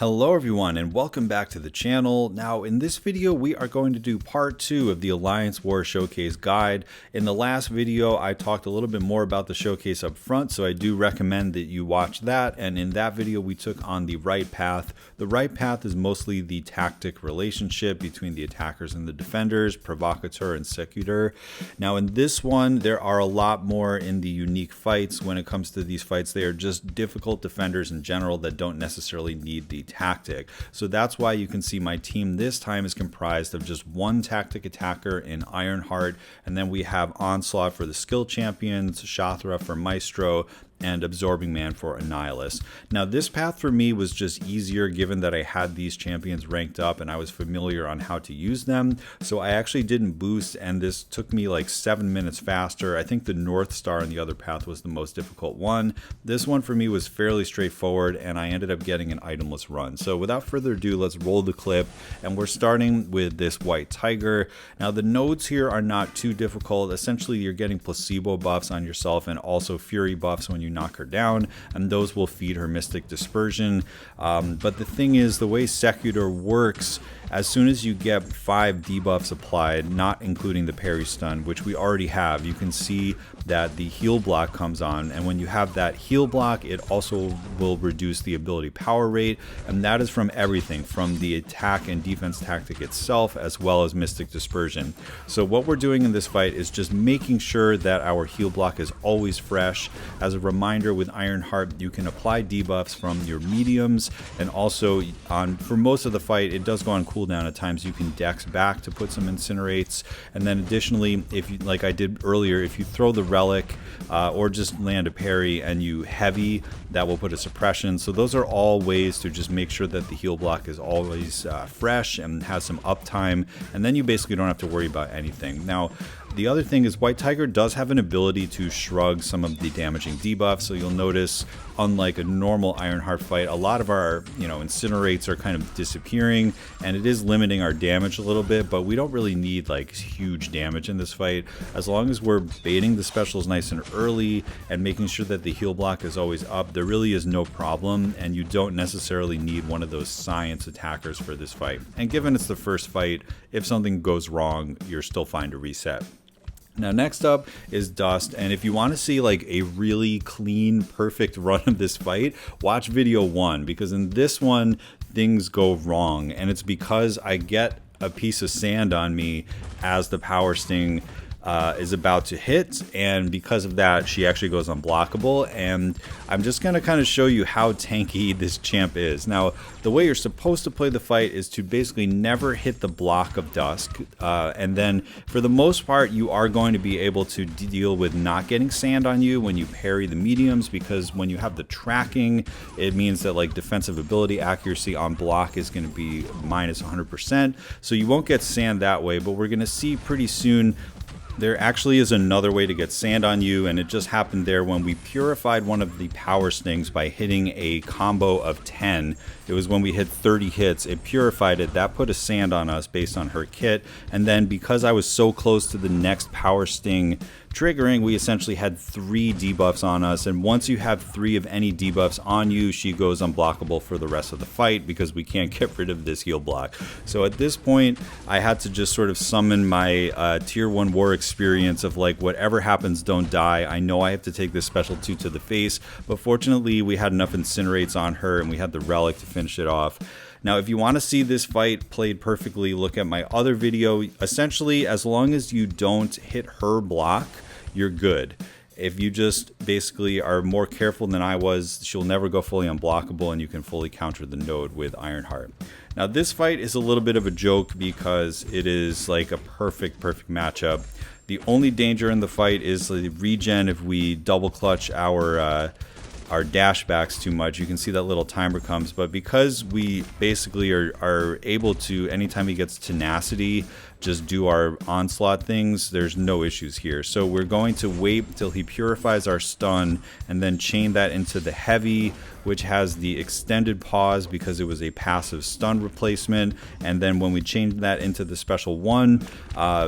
Hello everyone and welcome back to the channel. Now in this video we are going to do part 2 of the Alliance War Showcase guide. In the last video I talked a little bit more about the showcase up front, so I do recommend that you watch that, and in that video we took on the right path. The right path is mostly the tactic relationship between the attackers and the defenders, provocateur and secutor. Now in this one there are a lot more in the unique fights. When it comes to these fights, they are just difficult defenders in general that don't necessarily need the tactic. So that's why you can see my team this time is comprised of just one tactic attacker in Ironheart, and then we have Onslaught for the skill champions, Shathra for Maestro, and Absorbing Man for Annihilus. Now this path for me was just easier given that I had these champions ranked up and I was familiar on how to use them. So I actually didn't boost, and this took me like 7 minutes faster. I think the North Star in the other path was the most difficult one. This one for me was fairly straightforward and I ended up getting an itemless run. So without further ado, let's roll the clip, and we're starting with this White Tiger. Now the nodes here are not too difficult. Essentially you're getting placebo buffs on yourself and also fury buffs when you knock her down, and those will feed her Mystic Dispersion. But the thing is, the way Secutor works, as soon as you get 5 debuffs applied, not including the parry stun, which we already have, you can see that the heal block comes on, and when you have that heal block, it also will reduce the ability power rate, and that is from everything, from the attack and defense tactic itself, as well as Mystic Dispersion. So what we're doing in this fight is just making sure that our heal block is always fresh. As a reminder, with Ironheart, you can apply debuffs from your mediums, and also for most of the fight, it does go on cooldown at times. You can dex back to put some incinerates, and then additionally, if you, like I did earlier, if you throw the relic or just land a parry and you heavy, that will put a suppression. So those are all ways to just make sure that the heal block is always fresh and has some uptime, and then you basically don't have to worry about anything. Now the other thing is White Tiger does have an ability to shrug some of the damaging debuffs, so you'll notice, unlike a normal Ironheart fight, a lot of our incinerates are kind of disappearing, and it is limiting our damage a little bit, but we don't really need like huge damage in this fight. As long as we're baiting the specials nice and early and making sure that the heal block is always up, there really is no problem, and you don't necessarily need one of those science attackers for this fight. And given it's the first fight, if something goes wrong, you're still fine to reset. Now next up is Dust, and if you want to see like a really clean, perfect run of this fight, watch video 1, because in this one things go wrong, and it's because I get a piece of sand on me as the power sting is about to hit, and because of that she actually goes unblockable, and I'm just going to kind of show you how tanky this champ is. Now the way you're supposed to play the fight is to basically never hit the block of Dusk, and then for the most part you are going to be able to deal with not getting sand on you when you parry the mediums, because when you have the tracking, it means that like defensive ability accuracy on block is going to be minus 100%, so you won't get sand that way. But we're going to see pretty soon there actually is another way to get sand on you, and it just happened there when we purified one of the power stings by hitting a combo of 10. It was when we hit 30 hits, it purified it. That put a sand on us based on her kit, and then because I was so close to the next power sting triggering, we essentially had 3 debuffs on us, and once you have 3 of any debuffs on you, she goes unblockable for the rest of the fight because we can't get rid of this heal block. So at this point I had to just sort of summon my tier 1 war experience of like, whatever happens, don't die. I know I have to take this special 2 to the face, but fortunately we had enough incinerates on her and we had the relic to finish it off. Now if you want to see this fight played perfectly, look at my other video. Essentially, as long as you don't hit her block, you're good. If you just basically are more careful than I was, she'll never go fully unblockable and you can fully counter the node with Ironheart. Now this fight is a little bit of a joke because it is like a perfect matchup. The only danger in the fight is the regen if we double clutch our dash backs too much. You can see that little timer comes, but because we basically are able to, anytime he gets tenacity, just do our onslaught things, there's no issues here. So we're going to wait until he purifies our stun and then chain that into the heavy, which has the extended pause because it was a passive stun replacement. And then when we change that into the special one,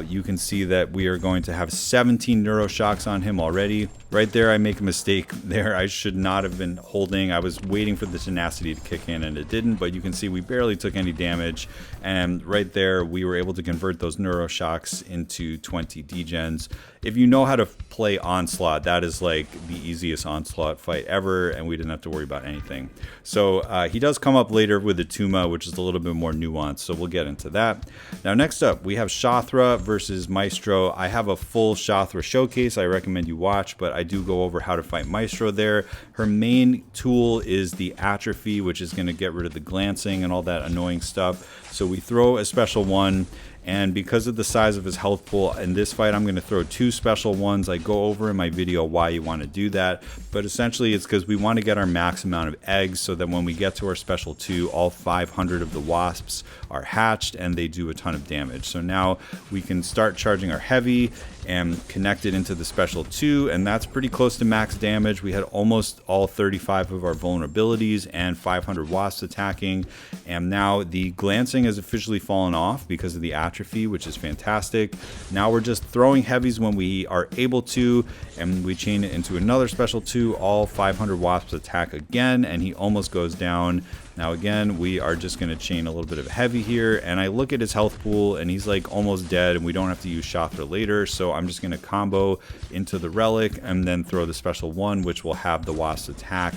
you can see that we are going to have 17 neuroshocks on him already. Right there, I make a mistake there. I should not have been holding. I was waiting for the tenacity to kick in and it didn't, but you can see we barely took any damage. And right there, we were able to convert those neuroshocks into 20 degens. If you know how to play Onslaught, that is like the easiest Onslaught fight ever, and we didn't have to worry about anything. So he does come up later with the Tuma, which is a little bit more nuanced, so we'll get into that. Now next up, we have Shathra versus Maestro. I have a full Shathra showcase I recommend you watch, but I do go over how to fight Maestro there. Her main tool is the Atrophy, which is going to get rid of the glancing and all that annoying stuff. So we throw a special one, and because of the size of his health pool in this fight, I'm going to throw 2 special ones. I go over in my video why you want to do that, but essentially it's because we want to get our max amount of eggs so that when we get to our special 2, all 500 of the wasps are hatched and they do a ton of damage. So now we can start charging our heavy and connect it into the special 2, and that's pretty close to max damage. We had almost all 35 of our vulnerabilities and 500 wasps attacking, and now the glancing has officially fallen off because of the atrophy, which is fantastic. Now we're just throwing heavies when we are able to, and we chain it into another special 2. All 500 wasps attack again, and he almost goes down. Now again, we are just going to chain a little bit of heavy here, and I look at his health pool and he's like almost dead, and we don't have to use Shathra later, so I'm just going to combo into the relic and then throw the special 1, which will have the wasp attack,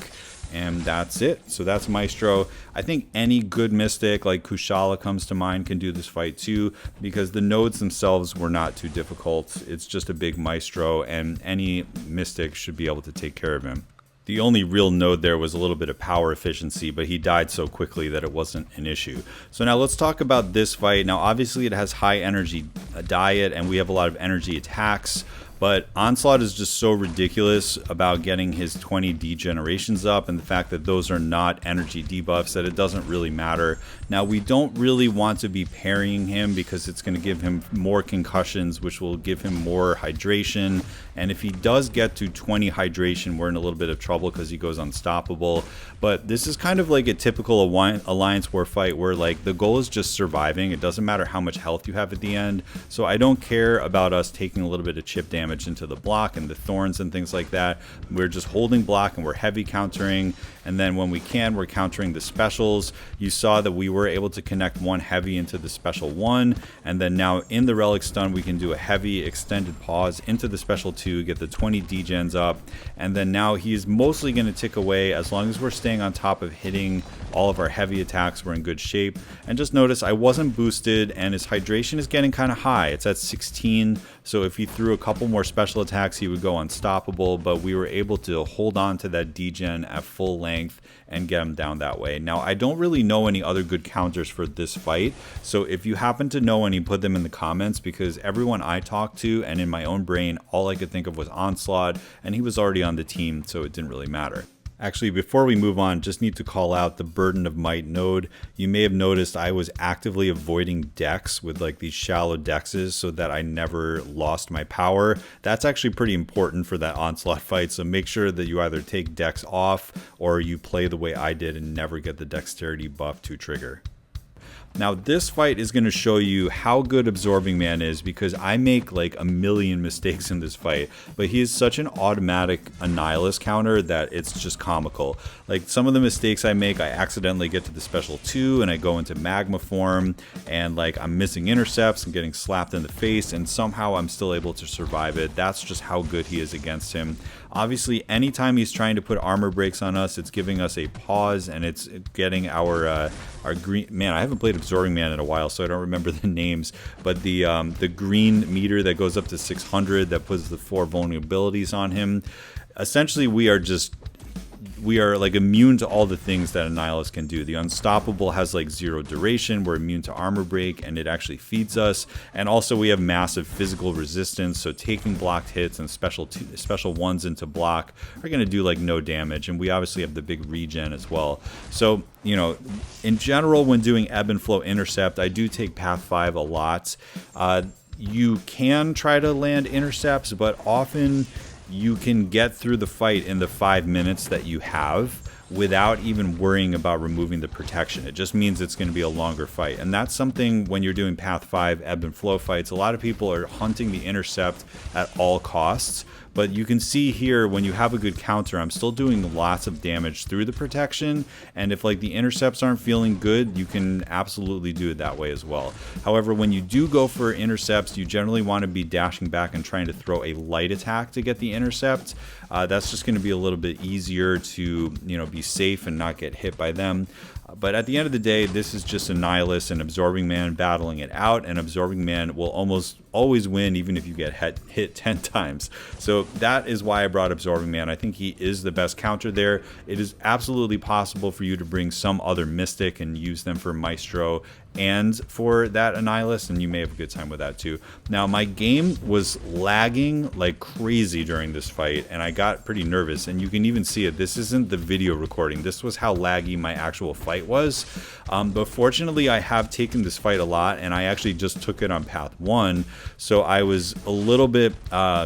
and that's it. So that's Maestro. I think any good mystic like Kushala comes to mind can do this fight too, because the nodes themselves were not too difficult. It's just a big Maestro, and any mystic should be able to take care of him. The only real node there was a little bit of power efficiency, but he died so quickly that it wasn't an issue. So now let's talk about this fight. Now obviously it has high energy diet and we have a lot of energy attacks, but Onslaught is just so ridiculous about getting his 20 degenerations up, and the fact that those are not energy debuffs, that it doesn't really matter. Now we don't really want to be parrying him because it's going to give him more concussions, which will give him more hydration, and if he does get to 20 hydration, we're in a little bit of trouble because he goes unstoppable. But this is kind of like a typical Alliance War fight where like the goal is just surviving. It doesn't matter how much health you have at the end, so I don't care about us taking a little bit of chip damage into the block and the thorns and things like that. We're just holding block and we're heavy countering, and then when we can, we're countering the specials. You saw that we were able to connect 1 heavy into the special 1, and then now in the relic stun we can do a heavy extended pause into the special 2, get the 20 degens up, and then now he's mostly going to tick away. As long as we're staying on top of hitting all of our heavy attacks, we're in good shape. And just notice I wasn't boosted, and his hydration is getting kind of high. It's at 16, so if he threw a couple more special attacks he would go unstoppable, but we were able to hold on to that degen at full length and get him down that way. Now I don't really know any other good counters for this fight, so if you happen to know any, put them in the comments, because everyone I talked to and in my own brain all I could think of was Onslaught, and he was already on the team, so it didn't really matter. Actually, before we move on, just need to call out the Burden of Might node. You may have noticed I was actively avoiding decks with like these shallow dexes so that I never lost my power. That's actually pretty important for that Onslaught fight, so make sure that you either take decks off or you play the way I did and never get the dexterity buff to trigger. Now this fight is going to show you how good Absorbing Man is, because I make like a million mistakes in this fight, but he is such an automatic Annihilus counter that it's just comical. Like some of the mistakes I make, I accidentally get to the special 2 and I go into magma form, and like I'm missing intercepts and getting slapped in the face, and somehow I'm still able to survive it. That's just how good he is against him. Obviously, anytime he's trying to put armor breaks on us, it's giving us a pause, and it's getting our green... Man, I haven't played Absorbing Man in a while, so I don't remember the names, but the green meter that goes up to 600 that puts the 4 vulnerabilities on him. Essentially, we are just we are like immune to all the things that a Nihilist can do. The Unstoppable has like 0 duration. We're immune to armor break, and it actually feeds us. And also we have massive physical resistance, so taking blocked hits and special ones into block are going to do like no damage. And we obviously have the big regen as well. So, you know, in general, when doing ebb and flow intercept, I do take path 5 a lot. You can try to land intercepts, but often you can get through the fight in the 5 minutes that you have without even worrying about removing the protection. It just means it's going to be a longer fight. And that's something when you're doing path 5 ebb and flow fights, a lot of people are hunting the intercept at all costs. But you can see here, when you have a good counter, I'm still doing lots of damage through the protection. And if like the intercepts aren't feeling good, you can absolutely do it that way as well. However, when you do go for intercepts, you generally want to be dashing back and trying to throw a light attack to get the intercept. That's just going to be a little bit easier to, you know, be safe and not get hit by them. But at the end of the day, this is just a Nihilist and Absorbing Man battling it out, and Absorbing Man will almost always win even if you get hit 10 times. So that is why I brought Absorbing Man. I think he is the best counter there. It is absolutely possible for you to bring some other Mystic and use them for Maestro and for that Annihilus, and you may have a good time with that too. Now, my game was lagging like crazy during this fight, and I got pretty nervous, and you can even see it. This isn't the video recording. This was how laggy my actual fight was. But fortunately, I have taken this fight a lot, and I actually just took it on path 1, so I was a little bit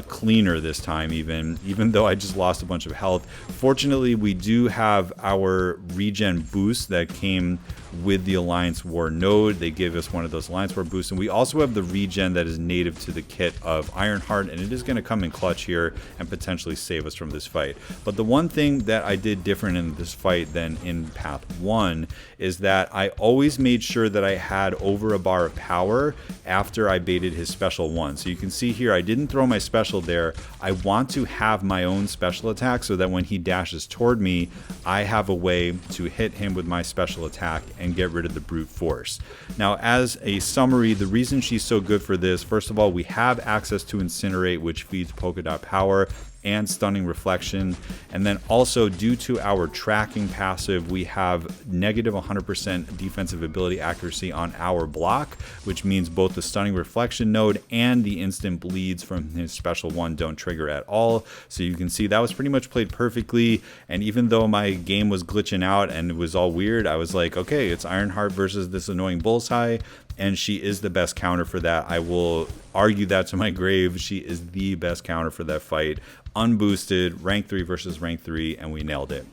cleaner this time, even though I just lost a bunch of health. Fortunately, we do have our regen boost that came with the Alliance War node. They give us one of those Alliance War boosts, and we also have the regen that is native to the kit of Ironheart, and it is going to come in clutch here and potentially save us from this fight. But the one thing that I did different in this fight than in path 1 is that I always made sure that I had over a bar of power after I baited his special 1. So you can see here, I didn't throw my special there. I want to have my own special attack so that when he dashes toward me, I have a way to hit him with my special attack and get rid of the brute force. Now, as a summary, the reason she's so good for this, first of all, we have access to Incinerate, which feeds polka dot power and stunning reflection, and then also due to our tracking passive, we have negative 100% defensive ability accuracy on our block, which means both the stunning reflection node and the instant bleeds from his special 1 don't trigger at all. So you can see that was pretty much played perfectly, and even though my game was glitching out and it was all weird, I was like, okay, it's Ironheart versus this annoying Bullseye, and she is the best counter for that. I will argue that to my grave. She is the best counter for that fight. Unboosted, rank 3 versus rank 3, and we nailed it.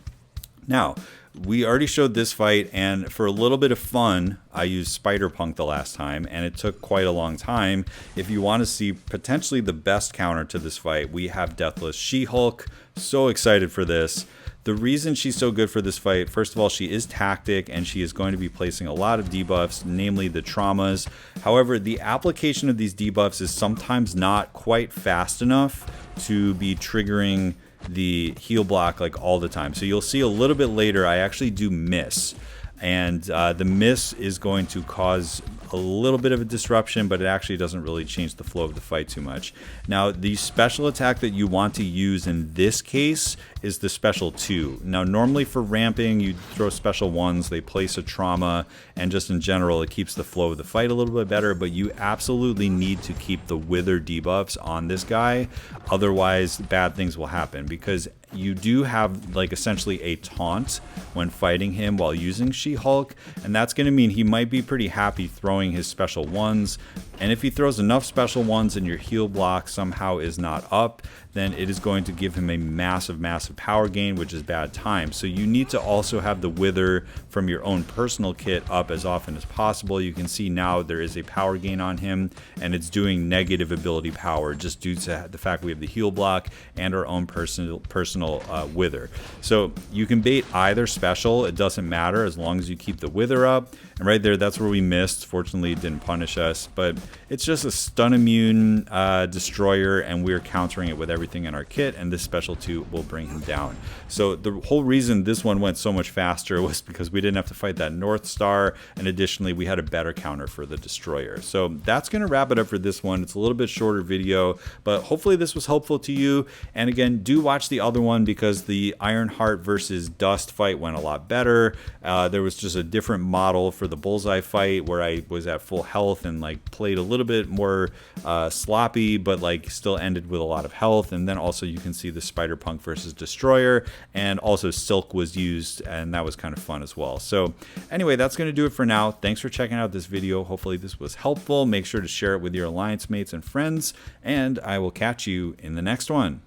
Now, we already showed this fight, and for a little bit of fun, I used Spider-Punk the last time, and it took quite a long time. If you want to see potentially the best counter to this fight, we have Deathless She-Hulk. So excited for this. The reason she's so good for this fight, first of all, she is tactic, and she is going to be placing a lot of debuffs, namely the traumas. However, the application of these debuffs is sometimes not quite fast enough to be triggering the heal block like all the time. So you'll see a little bit later, I actually do miss. And the miss is going to cause a little bit of a disruption, but it actually doesn't really change the flow of the fight too much. Now, the special attack that you want to use in this case is the special 2. Now, normally for ramping, you throw special 1s, they place a trauma, and just in general, it keeps the flow of the fight a little bit better, but you absolutely need to keep the wither debuffs on this guy, otherwise bad things will happen, because you do have like essentially a taunt when fighting him while using She-Hulk, and that's going to mean he might be pretty happy throwing his special 1s, and if he throws enough special 1s and your heal block somehow is not up, then it is going to give him a massive power gain, which is bad time. So you need to also have the wither from your own personal kit up as often as possible. You can see now there is a power gain on him, and it's doing negative ability power just due to the fact we have the heal block and our own personal wither. So you can bait either special, it doesn't matter as long as you keep the wither up. And right there, that's where we missed. Fortunately, it didn't punish us, but it's just a stun immune destroyer, and we're countering it with everything in our kit, and this special 2 will bring him down. So the whole reason this one went so much faster was because we didn't have to fight that North Star, and additionally, we had a better counter for the destroyer. So that's going to wrap it up for this one. It's a little bit shorter video, but hopefully this was helpful to you. And again, do watch the other one. one because the Ironheart versus Dust fight went a lot better. There was just a different model for the Bullseye fight where I was at full health and like played a little bit more sloppy, but like still ended with a lot of health. And then also you can see the Spider-Punk versus Destroyer, and also Silk was used, and that was kind of fun as well. So anyway, that's going to do it for now. Thanks for checking out this video. Hopefully this was helpful. Make sure to share it with your alliance mates and friends, and I will catch you in the next one.